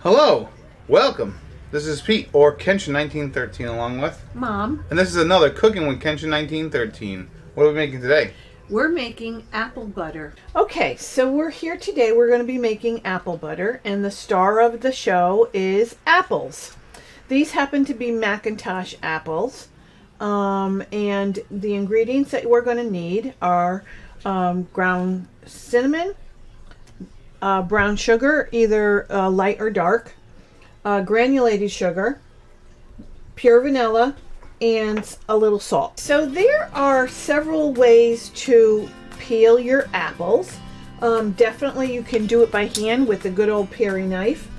Hello, welcome. This is Pete, or Kenshin1913, along with Mom. And this is another Cooking with Kenshin1913. What are we making today? We're making apple butter. Okay, so we're here today. We're going to be making apple butter, and the star of the show is apples. These happen to be Macintosh apples, and the ingredients that we're going to need are ground cinnamon, brown sugar, either light or dark, granulated sugar, pure vanilla, and a little salt. So there are several ways to peel your apples. Definitely you can do it by hand with a good old paring knife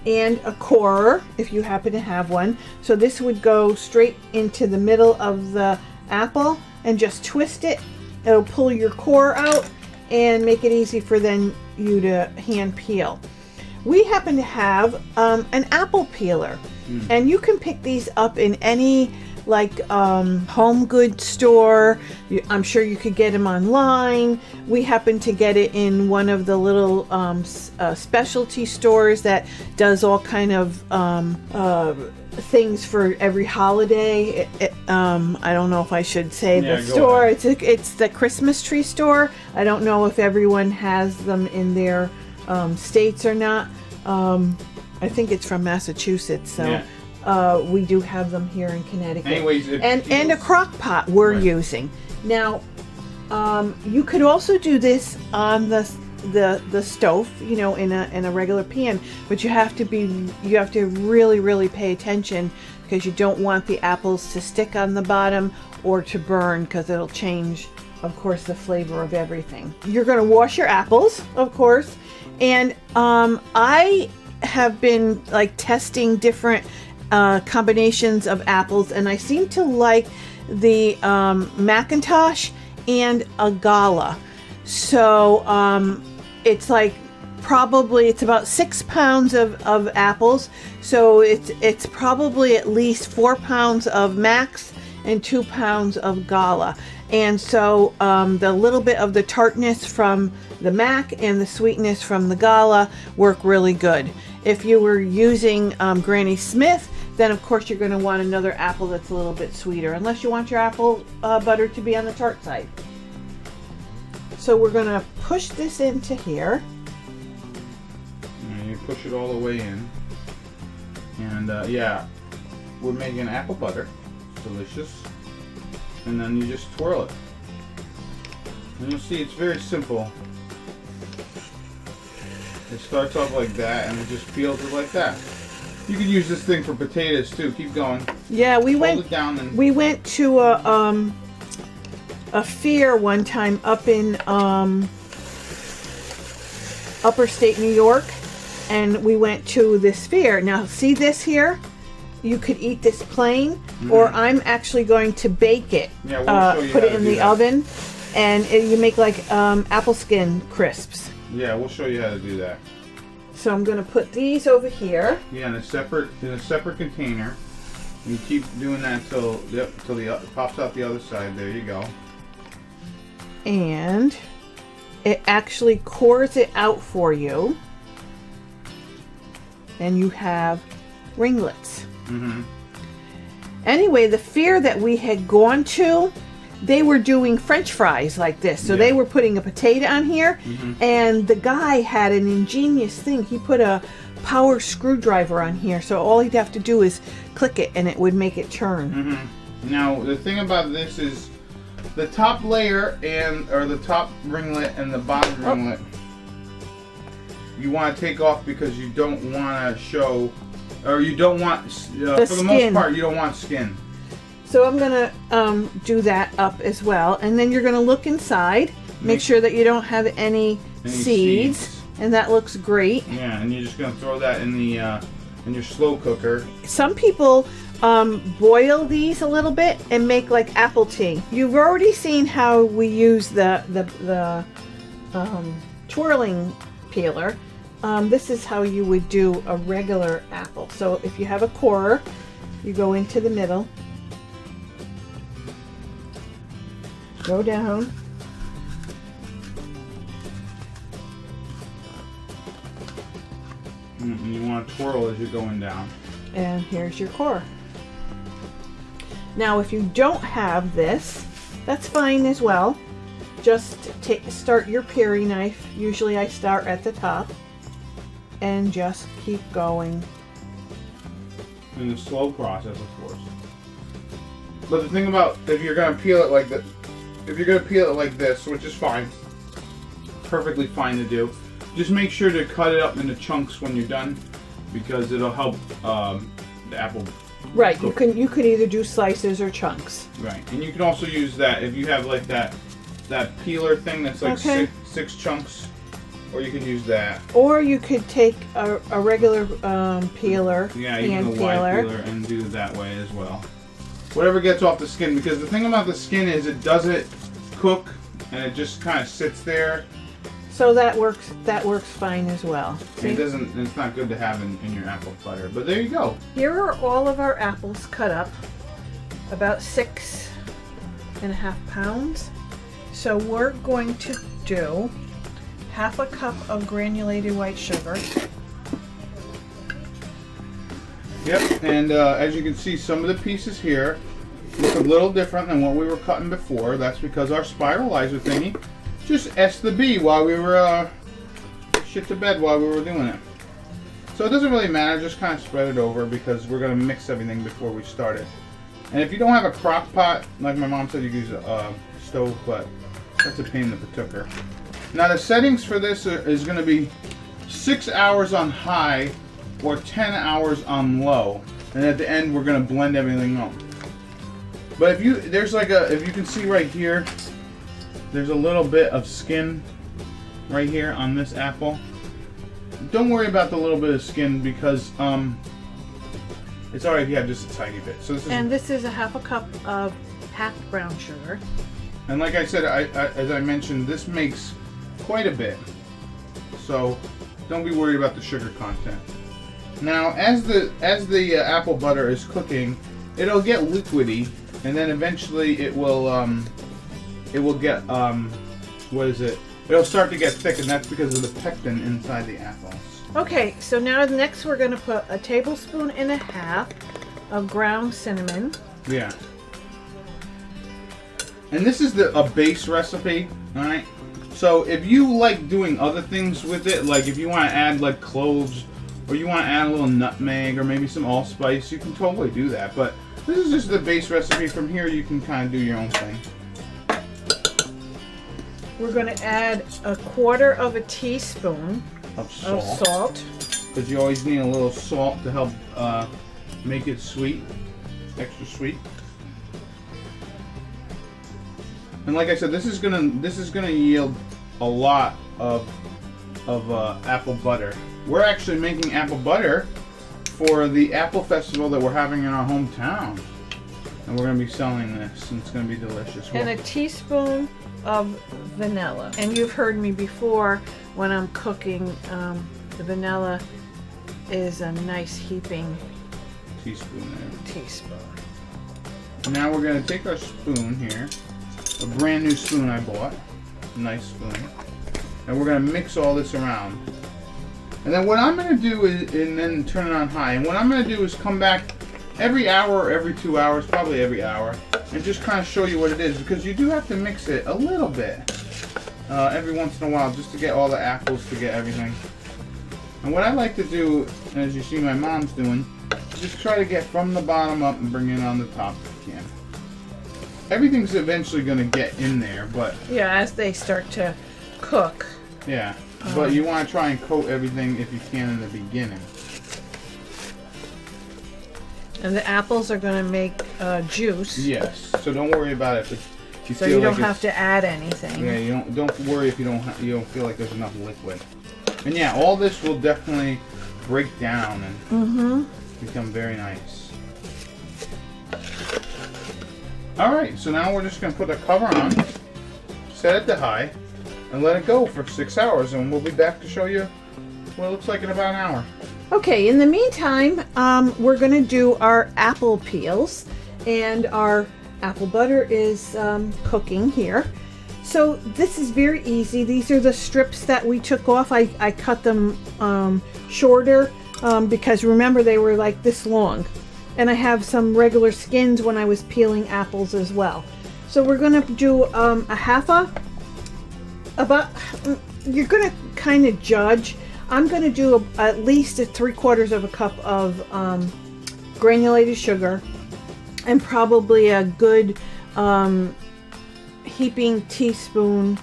and a corer if you happen to have one. So this would go straight into the middle of the apple and just twist it. It'll pull your core out and make it easy for then you to hand peel. We happen to have an apple peeler, and you can pick these up in any home goods store. I'm sure you could get them online. We happen to get it in one of the little specialty stores that does all kind of things for every holiday. I don't know if I should say the store. It's the Christmas tree store. I don't know if everyone has them in their states or not. I think it's from Massachusetts, so we do have them here in Connecticut. Anyways, and a crock pot we're using. Now, you could also do this on the stove, in a regular pan, but you have to really pay attention, because you don't want the apples to stick on the bottom or to burn, because it'll change, of course, the flavor of everything. You're going to wash your apples, of course, and I have been testing different combinations of apples, and I seem to like the Macintosh and a Gala. So it's it's about 6 pounds of apples, so it's probably at least 4 pounds of Macs and 2 pounds of Gala. And so the little bit of the tartness from the Mac and the sweetness from the Gala work really good. If you were using Granny Smith, then of course you're going to want another apple that's a little bit sweeter, unless you want your apple butter to be on the tart side. So we're going to push this into here. And you push it all the way in. And we're making apple butter. Delicious. And then you just twirl it. And you'll see it's very simple. It starts off like that, and it just peels it like that. You could use this thing for potatoes too. Keep going. Yeah, we Hold it down and we went to a fair one time up in upper state New York, and we went to this fair. Now, see this here? You could eat this plain, or I'm actually going to bake it. Yeah, we'll show you put how it to in do the that. oven, and you make apple skin crisps. Yeah, we'll show you how to do that. So I'm going to put these over here. Yeah, in a separate container. You keep doing that till it pops out the other side. There you go. And it actually cores it out for you. And you have ringlets. Anyway, the fair that we had gone to, they were doing French fries like this. So they were putting a potato on here, and the guy had an ingenious thing. He put a power screwdriver on here, so all he'd have to do is click it and it would make it turn. Now, the thing about this is the top layer or the top ringlet and the bottom ringlet, you want to take off, because you don't want to show, or you don't want, for the most part, you don't want skin. So I'm going to do that up as well. And then you're going to look inside, make sure that you don't have any seeds. And that looks great. Yeah, and you're just going to throw that in your slow cooker. Some people boil these a little bit and make apple tea. You've already seen how we use the twirling peeler. This is how you would do a regular apple. So if you have a corer, you go into the middle, go down, And you want to twirl as you're going down. And here's your core. Now, if you don't have this, that's fine as well. Just start your Piri knife. Usually I start at the top and just keep going. In a slow process, of course. But the thing about if you're gonna peel it like this, which is fine, perfectly fine to do, just make sure to cut it up into chunks when you're done, because it'll help the apple. Right. You could either do slices or chunks. Right, and you can also use that if you have like that peeler thing that's like six chunks, or you can use that. Or you could take a regular peeler, Yeah, hand even a wide peeler, and do it that way as well. Whatever gets off the skin, because the thing about the skin is it doesn't cook and it just kind of sits there. So that works fine as well. See? It's not good to have in your apple butter. But there you go. Here are all of our apples cut up, about 6.5 pounds. So we're going to do half a cup of granulated white sugar. Yep, and as you can see, some of the pieces here look a little different than what we were cutting before. That's because our spiralizer thingy just S the B while we were shit to bed while we were doing it. So it doesn't really matter, just kind of spread it over because we're going to mix everything before we start it. And if you don't have a crock pot, like my mom said, you can use a stove, but that's a pain in the patooker. Now the settings for this is going to be 6 hours on high or 10 hours on low, and at the end we're going to blend everything up. But if you can see right here, there's a little bit of skin right here on this apple. Don't worry about the little bit of skin because it's alright if you have just a tiny bit. So this is a half a cup of packed brown sugar. And like I said, as I mentioned, this makes quite a bit. So don't be worried about the sugar content. Now, as the apple butter is cooking, it'll get liquidy, and then eventually it will get It'll start to get thick, and that's because of the pectin inside the apples. Okay, so now next we're going to put a tablespoon and a half of ground cinnamon. Yeah. And this is a base recipe, all right? So if you like doing other things with it, like if you want to add like cloves, or you want to add a little nutmeg, or maybe some allspice, you can totally do that. But this is just the base recipe. From here, you can kind of do your own thing. We're going to add 1/4 teaspoon of salt. Because you always need a little salt to help make it sweet, extra sweet. And like I said, this is gonna yield a lot of apple butter. We're actually making apple butter for the apple festival that we're having in our hometown, and we're gonna be selling this, and it's gonna be delicious. And a teaspoon of vanilla. And you've heard me before when I'm cooking, the vanilla is a nice heaping teaspoon there. Teaspoon. Now we're gonna take our spoon here, a brand new spoon I bought, nice spoon, and we're gonna mix all this around. And then what I'm gonna do is, and then turn it on high. And what I'm gonna do is come back every hour or every 2 hours, probably every hour, and just kind of show you what it is, because you do have to mix it a little bit every once in a while just to get all the apples, to get everything. And what I like to do, as you see my mom's doing, just try to get from the bottom up and bring it on the top if you can. Everything's eventually going to get in there, but yeah, as they start to cook. Yeah, but you want to try and coat everything if you can in the beginning. And the apples are going to make juice. Yes, so don't worry about it. If you so feel you don't like have to add anything. Yeah, you don't worry if you don't feel like there's enough liquid. And yeah, all this will definitely break down and become very nice. Alright, so now we're just going to put a cover on, set it to high, and let it go for 6 hours, and we'll be back to show you what it looks like in about an hour. Okay, in the meantime, we're going to do our apple peels, and our apple butter is cooking here. So this is very easy. These are the strips that we took off. I cut them shorter because remember they were like this long. And I have some regular skins when I was peeling apples as well. So we're going to do you're going to kind of judge. I'm going to do at least 3/4 of a cup of granulated sugar and probably a good heaping teaspoon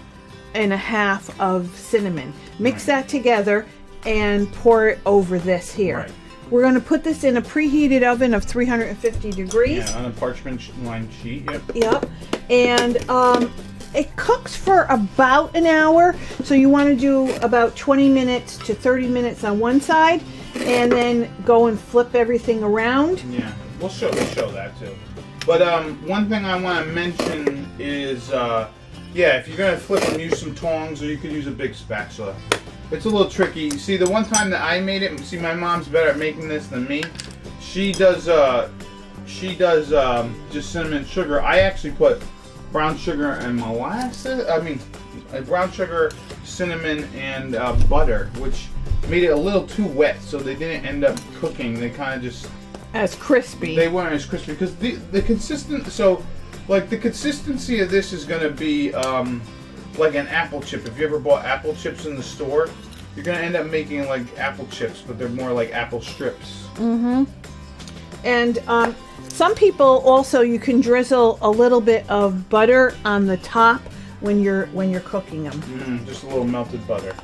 and a half of cinnamon. Mix that together and pour it over this here. Right. We're going to put this in a preheated oven of 350 degrees. Yeah, on a parchment lined sheet. Yep. Yep. And it cooks for about an hour. So you want to do about 20 minutes to 30 minutes on one side and then go and flip everything around. Yeah, we'll show that too. But one thing I want to mention is, yeah, if you're going to flip them, use some tongs or you could use a big spatula. It's a little tricky. See, the one time that I made it, see, my mom's better at making this than me. She does just cinnamon and sugar. I actually put brown sugar and molasses. I mean, brown sugar, cinnamon, and butter, which made it a little too wet, so they didn't end up cooking. They kind of just as crispy. They weren't as crispy because the consistency of this is going to be like an apple chip. If you ever bought apple chips in the store, you're going to end up making like apple chips, but they're more like apple strips. Mm-hmm. And some people also, you can drizzle a little bit of butter on the top when you're cooking them. Just a little melted butter.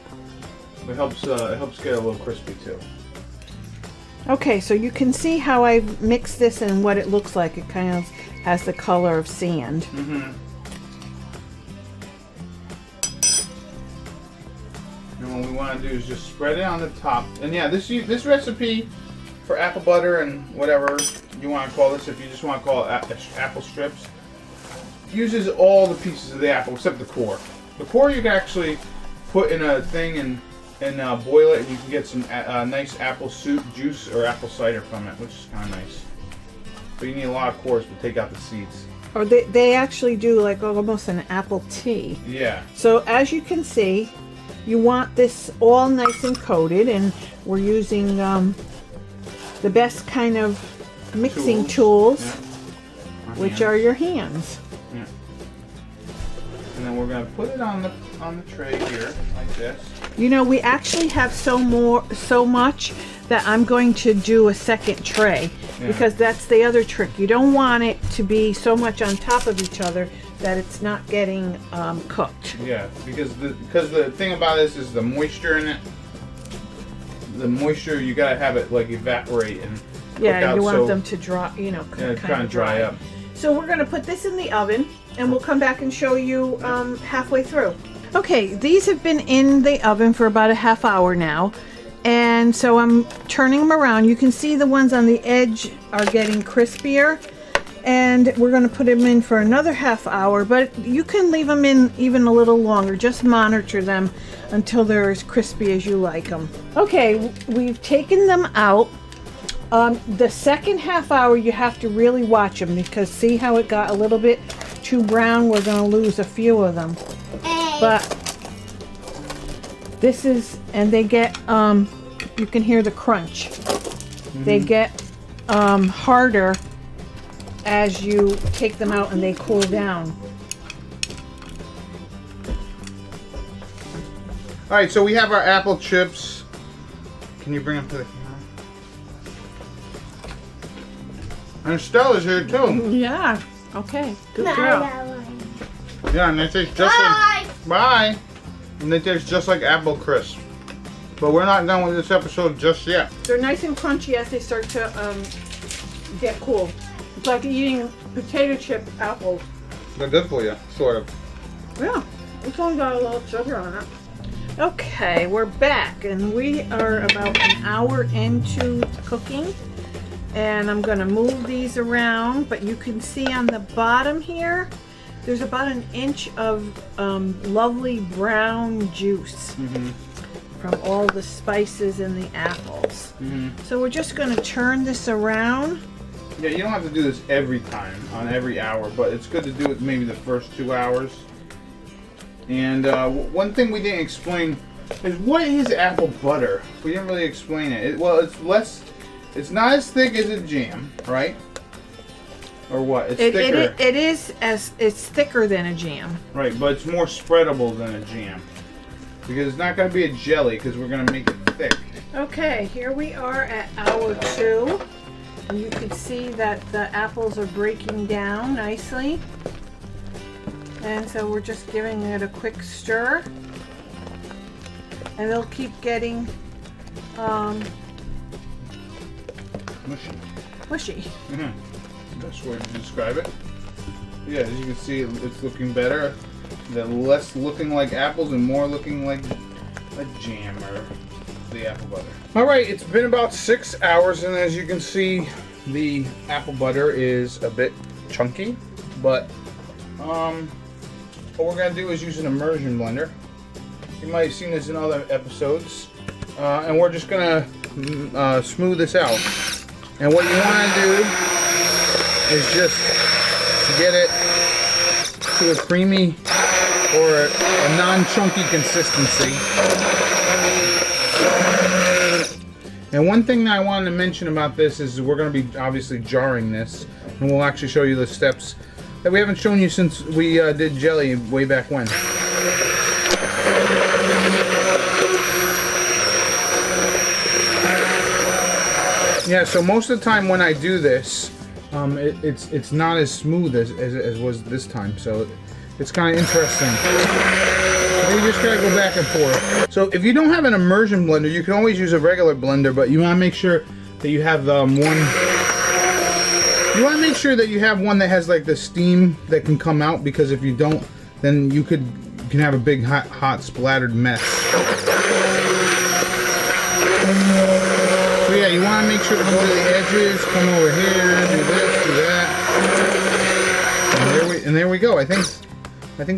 It helps get a little crispy too. Okay, so you can see how I've mixed this and what it looks like. It kind of has the color of sand. Mm-hmm. And what we want to do is just spread it on the top. And yeah, this recipe for apple butter and whatever you want to call this, if you just want to call it apple strips, uses all the pieces of the apple except the core. The core you can actually put in a thing and boil it, and you can get some nice apple juice or apple cider from it, which is kind of nice. But you need a lot of cores to take out the seeds. Or they actually do like almost an apple tea. Yeah. So as you can see, you want this all nice and coated, and we're using the best kind of mixing tools, yeah. which are your hands. Yeah. And then we're going to put it on the tray here like this. You know, we actually have so much that I'm going to do a second tray, because that's the other trick. You don't want it to be so much on top of each other that it's not getting cooked. Yeah, because the thing about this is the moisture in it. The moisture, you gotta have it like evaporate and cook out, you want so them to dry, kind of dry up. So we're gonna put this in the oven, and we'll come back and show you halfway through. Okay, these have been in the oven for about a half hour now, and so I'm turning them around. You can see the ones on the edge are getting crispier, and we're going to put them in for another half hour, but you can leave them in even a little longer. Just monitor them until they're as crispy as you like them. Okay, we've taken them out. The second half hour you have to really watch them, because see how it got a little bit too brown? We're going to lose a few of them. But this is, and they get, you can hear the crunch. Mm-hmm. They get harder as you take them out and they cool down. All right, so we have our apple chips. Can you bring them to the camera? And Stella's here too. Yeah. Okay. Good girl. Yeah, and they taste just like bye. And they taste just like apple crisp. But we're not done with this episode just yet. They're nice and crunchy as they start to get cool. It's like eating potato chip apples. They're good for you, sort of. Yeah, this one got a little sugar on it. Okay, we're back, and we are about an hour into cooking. And I'm going to move these around, but you can see on the bottom here, there's about an inch of lovely brown juice from all the spices in the apples. So we're just going to turn this around. Yeah, you don't have to do this every time, on every hour, but it's good to do it maybe the first 2 hours. And one thing we didn't explain, is what is apple butter? We didn't really explain it. It's not as thick as a jam, right? Or what? It's thicker. It's thicker than a jam. Right, but it's more spreadable than a jam. Because it's not going to be a jelly, because we're going to make it thick. Okay, here we are at hour 2. And you can see that the apples are breaking down nicely. And so we're just giving it a quick stir. And they'll keep getting mushy. Best way to describe it. Yeah, as you can see, it's looking better. They're less looking like apples and more looking like a jam or the apple butter. All right, it's been about 6 hours, and as you can see, the apple butter is a bit chunky. But what we're gonna do is use an immersion blender. You might have seen this in other episodes, and we're just gonna smooth this out. And what you want to do is just get it to a creamy or a non-chunky consistency. And one thing that I wanted to mention about this is we're going to be obviously jarring this, and we'll actually show you the steps that we haven't shown you since we did jelly way back when. Yeah, so most of the time when I do this, it's not as smooth as was this time, so it's kind of interesting. You just gotta go back and forth. So if you don't have an immersion blender, you can always use a regular blender, but you want to make sure that you have one. You want to make sure that you have one that has like the steam that can come out, because if you don't, then you can have a big hot splattered mess. So yeah, you want to make sure to go to the edges, come over here, do this, do that, and there we go. I think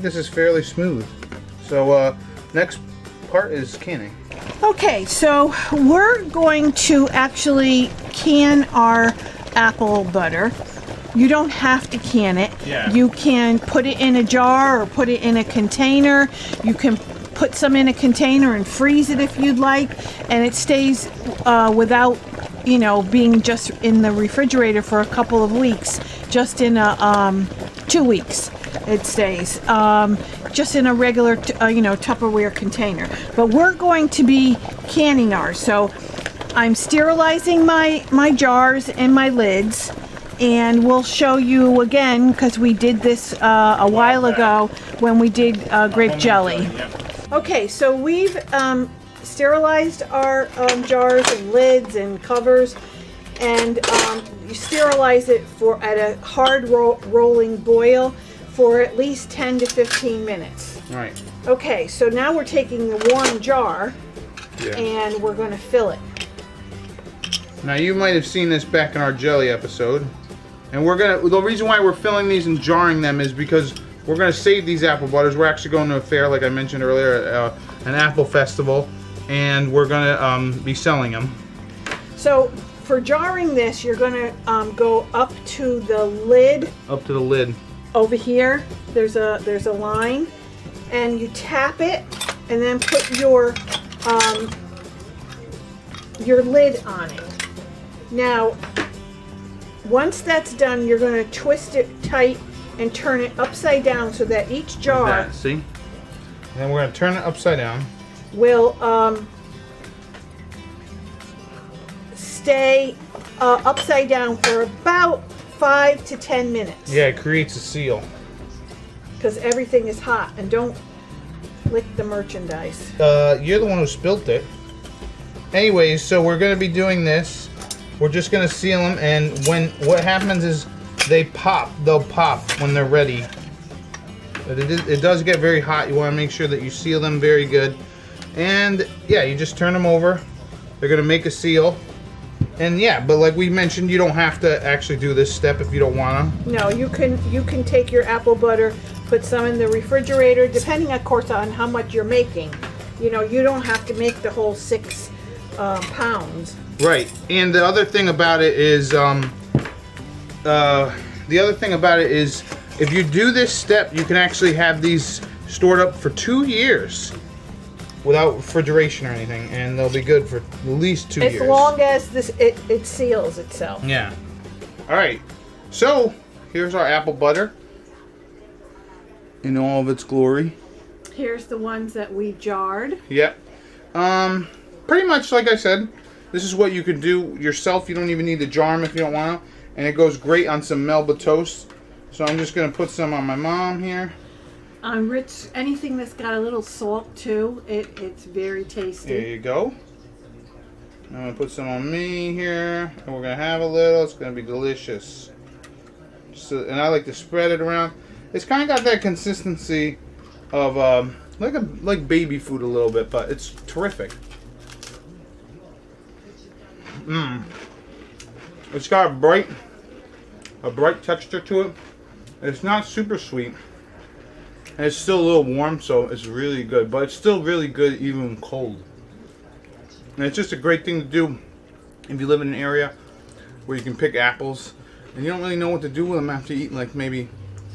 this is fairly smooth. So next part is canning. Okay, so we're going to actually can our apple butter. You don't have to can it. Yeah. You can put it in a jar or put it in a container. You can put some in a container and freeze it if you'd like, and it stays without, being just in the refrigerator for a couple of weeks. Just in a 2 weeks, it stays. Just in a regular, Tupperware container. But we're going to be canning ours. So I'm sterilizing my jars and my lids, and we'll show you again, because we did this a while ago when we did grape jelly. Okay, so we've sterilized our jars and lids and covers, and you sterilize it at a hard rolling boil for at least 10 to 15 minutes. Right. Okay, so now we're taking the warm jar, and we're going to fill it. Now you might have seen this back in our jelly episode, and the reason why we're filling these and jarring them is because we're gonna save these apple butters. We're actually going to a fair, like I mentioned earlier, an apple festival, and we're gonna be selling them. So for jarring this, you're gonna go up to the lid. Up to the lid. Over here, there's a line, and you tap it, and then put your lid on it. Now, once that's done, you're going to twist it tight and turn it upside down so that each jar. See? And then we're going to turn it upside down. Will stay upside down for about 5 to 10 minutes. Yeah, it creates a seal. Because everything is hot, and don't lick the merchandise. You're the one who spilt it. Anyways, so we're going to be doing this. We're just going to seal them, and what happens is they'll pop when they're ready. But it does get very hot. You want to make sure that you seal them very good. And yeah, you just turn them over. They're going to make a seal. And yeah, but like we mentioned, you don't have to actually do this step if you don't want to. No, you can take your apple butter, put some in the refrigerator, depending of course on how much you're making. You don't have to make the whole 6 pounds. Right. And the other thing about it is if you do this step, you can actually have these stored up for 2 years. without refrigeration or anything, and they'll be good for at least 2 years. As long as it seals itself. Yeah. All right. So here's our apple butter in all of its glory. Here's the ones that we jarred. Yep. Pretty much like I said, this is what you could do yourself. You don't even need to jar them if you don't want to. And it goes great on some Melba toast. So I'm just going to put some on my mom here. On Rich, anything that's got a little salt too, it's very tasty. There you go. I'm going to put some on me here. And we're going to have a little. It's going to be delicious. So, and I like to spread it around. It's kind of got that consistency of like baby food a little bit, but it's terrific. It's got a bright texture to it. It's not super sweet. And it's still a little warm, so it's really good. But it's still really good even cold. And it's just a great thing to do if you live in an area where you can pick apples and you don't really know what to do with them after you eat like maybe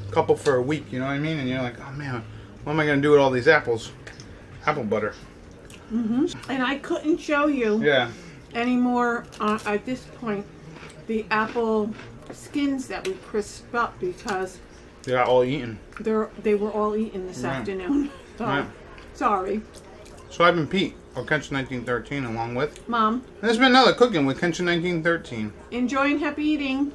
a couple for a week, you know what I mean? And you're like, oh man, what am I going to do with all these apples? Apple butter. And I couldn't show you anymore at this point the apple skins that we crisped up because they got all eaten. They were all eaten this afternoon. So, sorry. So I've been Pete, or Kenshin1913, along with Mom. And there's been another cooking with Kenshin1913. Enjoying happy eating.